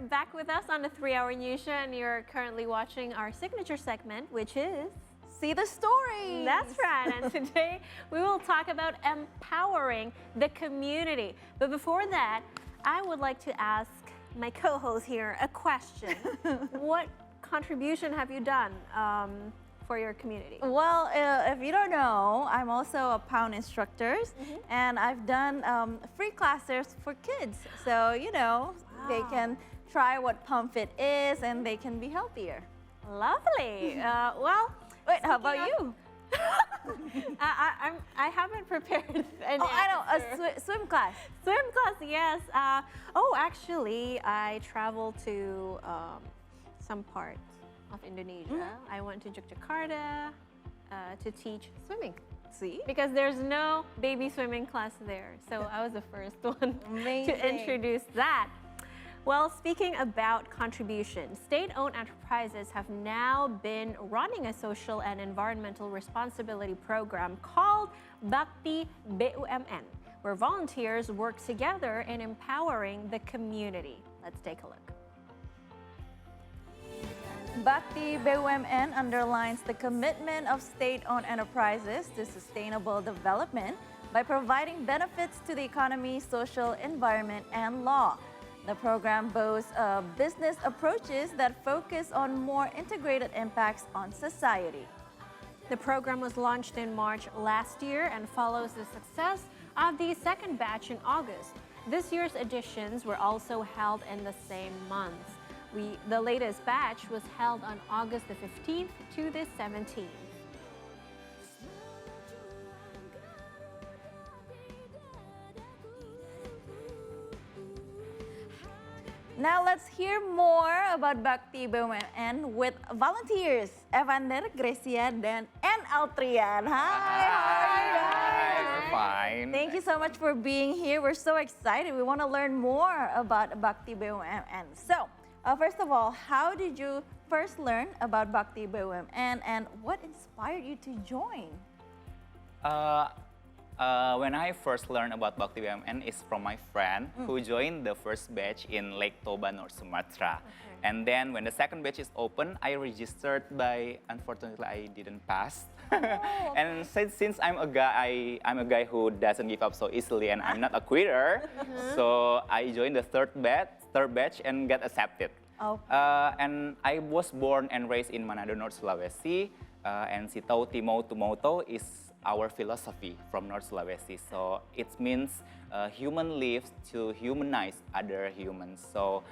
back with us on the 3-Hour News Show, and you're currently watching our signature segment, which is See the Story. That's right, and today we will talk about empowering the community. But before that, I would like to ask my co-host here a question. What contribution have you done for your community? Well, if you don't know, I'm also a pound instructor, and I've done free classes for kids. So, they can try what Pump Fit is and they can be healthier. Lovely. Wait, how about you? I haven't prepared any I know, a swim class. Swim class, yes. Actually, I traveled to some part of Indonesia. I went to Yogyakarta to teach swimming. See? Because there's no baby swimming class there. So I was the first one to introduce that. Well, speaking about contribution, state-owned enterprises have now been running a social and environmental responsibility program called Bakti BUMN, where volunteers work together in empowering the community. Let's take a look. Bakti BUMN underlines the commitment of state-owned enterprises to sustainable development by providing benefits to the economy, social, environment, and law. The program boasts business approaches that focus on more integrated impacts on society. The program was launched in March last year and follows the success of the second batch in August. This year's editions were also held in the same month. The latest batch was held on August the 15th to the 17th. Now let's hear more about Bakti BUMN with volunteers Evander, Gracia, and Altrian. Hi, how are you guys? Fine. Thank you so much for being here. We're so excited. We want to learn more about Bakti BUMN. So, first of all, how did you first learn about Bakti BUMN and what inspired you to join? When I first learned about Bakti BUMN is from my friend who joined the first batch in Lake Toba, North Sumatra. And then when the second batch is open, I registered unfortunately I didn't pass. And since I'm a guy who doesn't give up so easily and I'm not a quitter, so I joined the third batch and got accepted. And I was born and raised in Manado, North Sulawesi, and Sitau Timau Tumoto is our philosophy from North Sulawesi. So it means human lives to humanize other humans. So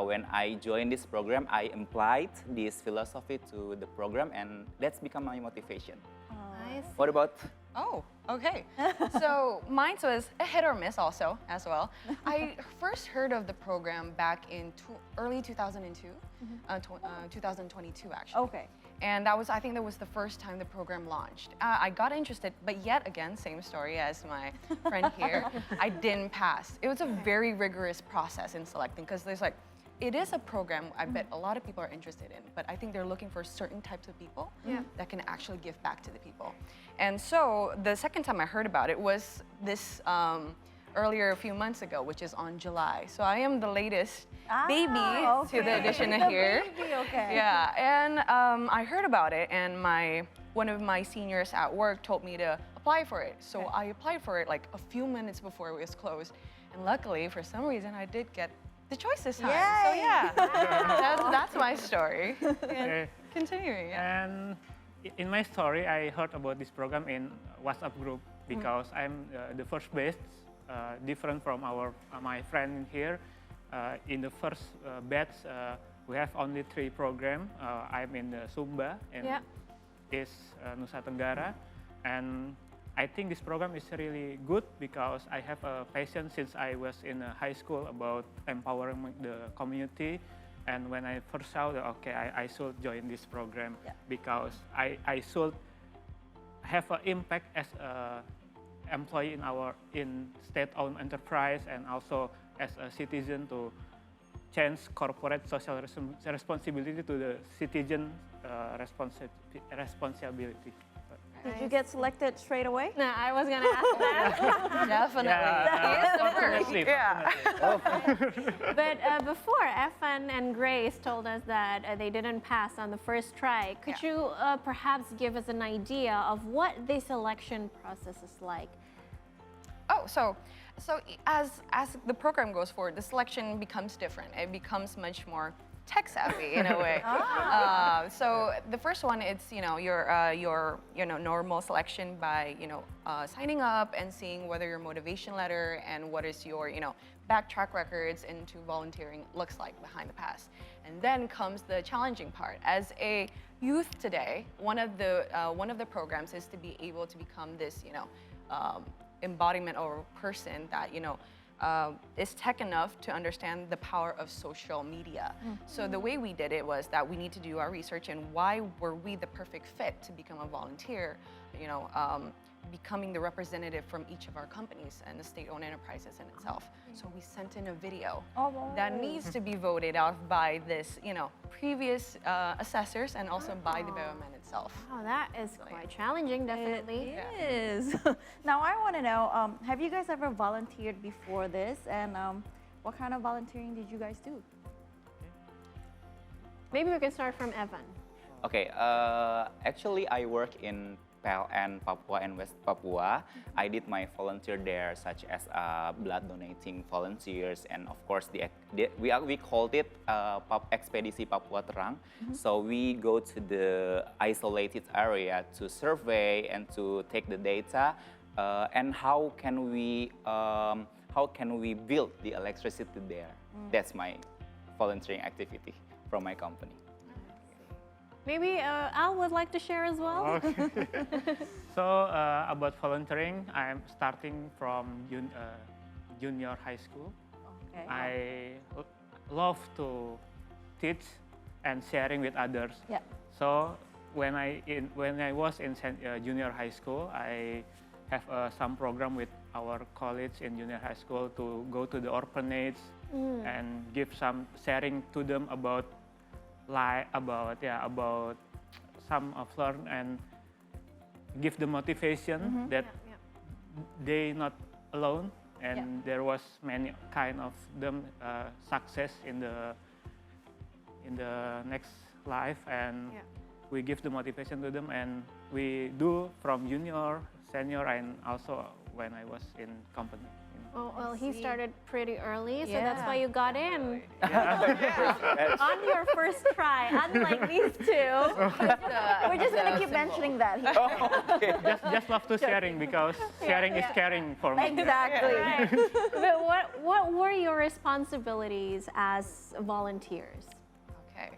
when I joined this program, I applied this philosophy to the program, and that's become my motivation. Nice. What about? Oh, okay. So mine was a hit or miss also, as well. I first heard of the program back in early 2002, 2022 actually. Okay. And I think that was the first time the program launched. I got interested, but yet again, same story as my friend here. I didn't pass. It was a very rigorous process in selecting, because it is a program I bet a lot of people are interested in, but I think they're looking for certain types of people that can actually give back to the people. And so the second time I heard about it was this earlier a few months ago, which is on July. So I am the latest baby to the edition here. Baby, okay. Yeah, and I heard about it, and one of my seniors at work told me to apply for it. So I applied for it like a few minutes before it was closed, and luckily, for some reason, I did get the choice this time. Yay. So yeah, that's my story. And continuing. Yeah. And in my story, I heard about this program in WhatsApp group because I'm the first batch, different from my friend here. In the first batch, we have only 3 programs. I'm in the Sumba in East Nusa Tenggara, and I think this program is really good because I have a passion since I was in high school about empowering the community. And when I first saw that, okay, I should join this program because I should have an impact as an employee in state-owned enterprise and also as a citizen to change corporate social responsibility to the citizen responsibility. Did you get selected straight away? No, I was gonna ask that. Definitely. He is the first. Definitely, Yeah. definitely. But before, Evan and Grace told us that they didn't pass on the first try. Could Yeah. you perhaps give us an idea of what the selection process is like? Oh, so as the program goes forward, the selection becomes different. It becomes much more tech savvy in a way. So the first one, it's your normal selection by signing up and seeing whether your motivation letter and what is your back track records into volunteering looks like behind the pass. And then comes the challenging part. As a youth today, one of the programs is to be able to become this embodiment or person that is tech enough to understand the power of social media. So the way we did it was that we need to do our research and why were we the perfect fit to become a volunteer, becoming the representative from each of our companies and the state-owned enterprises in itself. So we sent in a video that needs to be voted out by this, previous assessors and also by the BUMN itself. Oh, that is quite challenging, definitely. It is. Now I want to know, have you guys ever volunteered before this, and what kind of volunteering did you guys do? Maybe we can start from Evan. Okay, actually I work in PLN Papua and West Papua. I did my volunteer there, such as blood donating volunteers, and of course we called it Ekspedisi Papua Terang. So we go to the isolated area to survey and to take the data, and how can we build the electricity there? That's my volunteering activity from my company. Maybe Al would like to share as well. Okay. So about volunteering, I'm starting from junior high school. Okay. I love to teach and sharing with others. Yeah. So when I was in junior high school, I have some program with our colleagues in junior high school to go to the orphanage and give some sharing to them about some of learn and give the motivation that they not alone, and there was many kind of them success in the next life, and we give the motivation to them, and we do from junior, senior, and also when I was in company. Oh, well, he started pretty early, so Yeah. that's why you got in on your first try, unlike these two. We're just going to keep mentioning that. Just love to sharing because sharing is caring for me. Exactly. But what were your responsibilities as volunteers? Okay,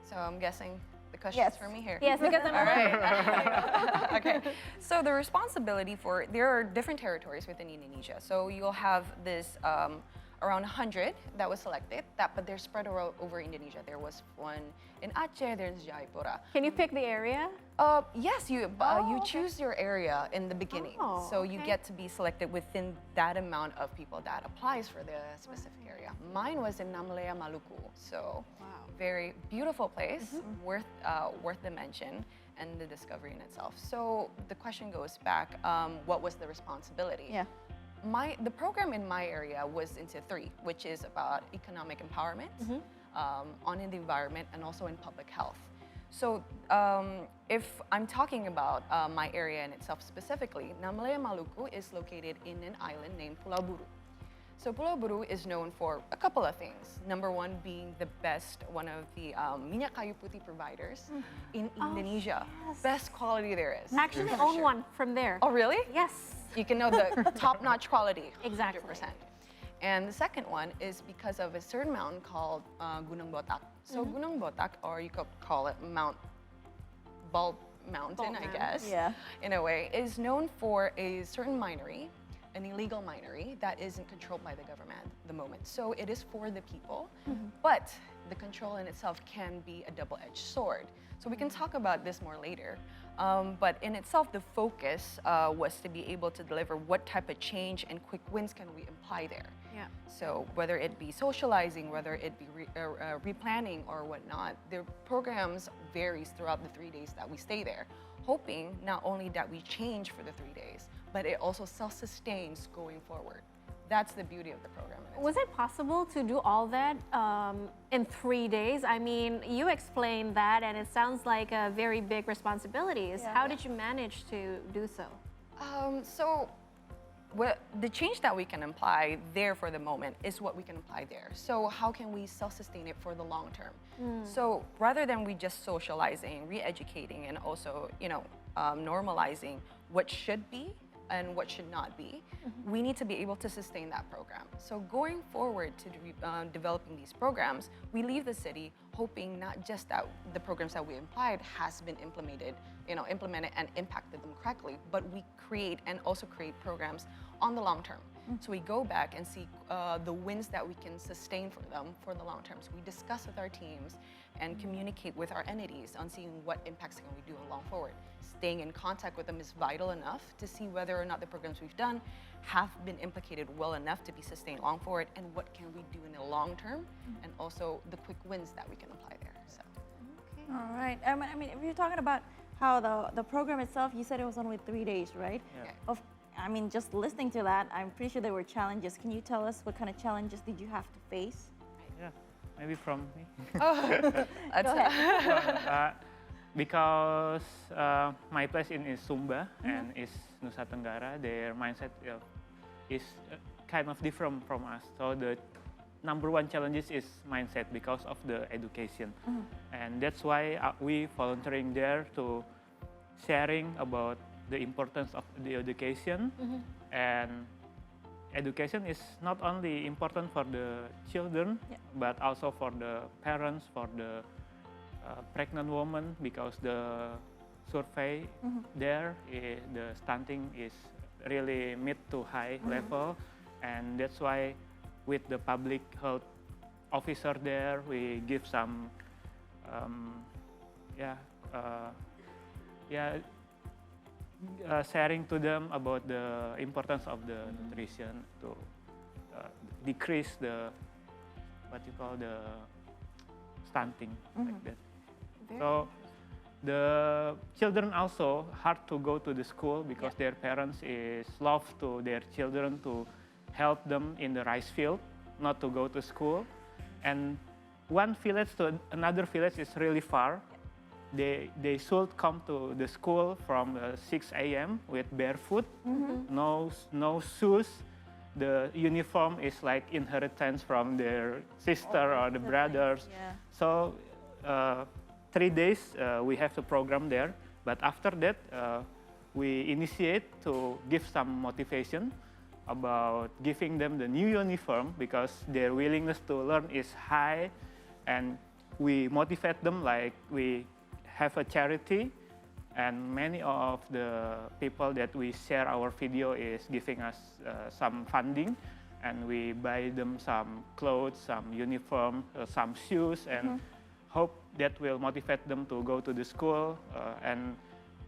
so I'm guessing the question's for me here. Yes, because I'm All right. Okay. So the responsibility there are different territories within Indonesia. So you'll have this around 100 that was selected, but they're spread over Indonesia. There was one in Aceh, there's Jayapura. Can you pick the area? Yes, you choose your area in the beginning. Oh, so you okay. get to be selected within that amount of people that applies for the specific area. Mine was in Namlea, Maluku. So very beautiful place, worth the mention and the discovery in itself. So the question goes back, what was the responsibility? Yeah. The program in my area was into 3, which is about economic empowerment, on the environment, and also in public health. So if I'm talking about my area in itself specifically, Namlea Maluku is located in an island named Pulau Buru. So Pulau Buru is known for a couple of things. Number one being one of the minyak kayu putih providers in Indonesia. yes. Best quality there is. Actually, own one from there. Oh, really? Yes. You can know the top-notch quality. Exactly. 100%. And the second one is because of a certain mountain called Gunung Botak. So Gunung Botak, or you could call it Mount Bald Mountain, I guess, in a way, is known for a certain minery, an illegal minery that isn't controlled by the government at the moment. So it is for the people, but the control in itself can be a double-edged sword. So we can talk about this more later. But in itself, the focus was to be able to deliver what type of change and quick wins can we apply there. Yeah. So whether it be socializing, whether it be replanning or whatnot, the programs varies throughout the 3 days that we stay there. hoping not only that we change for the 3 days, but it also self-sustains going forward. That's the beauty of the program. Was it possible to do all that in 3 days? I mean, you explained that, and it sounds like a very big responsibilities. How did you manage to do so? The change that we can apply there for the moment is what we can apply there. So how can we self-sustain it for the long term? So rather than we just socializing, re-educating, and also normalizing what should be and what should not be, we need to be able to sustain that program. So going forward to developing these programs, we leave the city hoping not just that the programs that we applied has been implemented and impacted them correctly, but we create programs on the long term. So we go back and see the wins that we can sustain for them for the long term. So we discuss with our teams and communicate with our entities on seeing what impacts can we do along forward. Staying in contact with them is vital enough to see whether or not the programs we've done have been implicated well enough to be sustained long forward, and what can we do in the long term, and also the quick wins that we can apply there. So. Okay. All right. I mean, if you're talking about how the program itself, you said it was only 3 days, right? Yeah. I mean, just listening to that, I'm pretty sure there were challenges. Can you tell us what kind of challenges did you have to face? Yeah, maybe from me. That's Because my place is Sumba and is Nusa Tenggara, their mindset is kind of different from us. So the number one challenge is mindset because of the education. And that's why we volunteering there to sharing about the importance of the education. And education is not only important for the children, but also for the parents, for the pregnant woman, because the survey there, the stunting is really mid to high level. And that's why with the public health officer there, we give some sharing to them about the importance of the nutrition to decrease the stunting like that. So the children also hard to go to the school because their parents is love to their children to help them in the rice field, not to go to school. And one village to another village is really far. They should come to the school from 6 a.m. with barefoot, no shoes. The uniform is like inheritance from their sister or the brothers. So 3 days we have the program there, but after that we initiate to give some motivation about giving them the new uniform because their willingness to learn is high, and we motivate them like we have a charity, and many of the people that we share our video is giving us some funding, and we buy them some clothes, some uniform, some shoes, and hope that will motivate them to go to the school and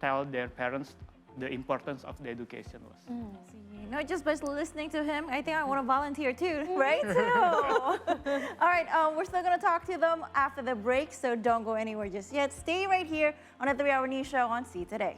tell their parents the importance of the education was. Not just by listening to him, I think I want to volunteer too, right? All right, we're still going to talk to them after the break, so don't go anywhere just yet. Stay right here on the 3 Hour News Show on See Today.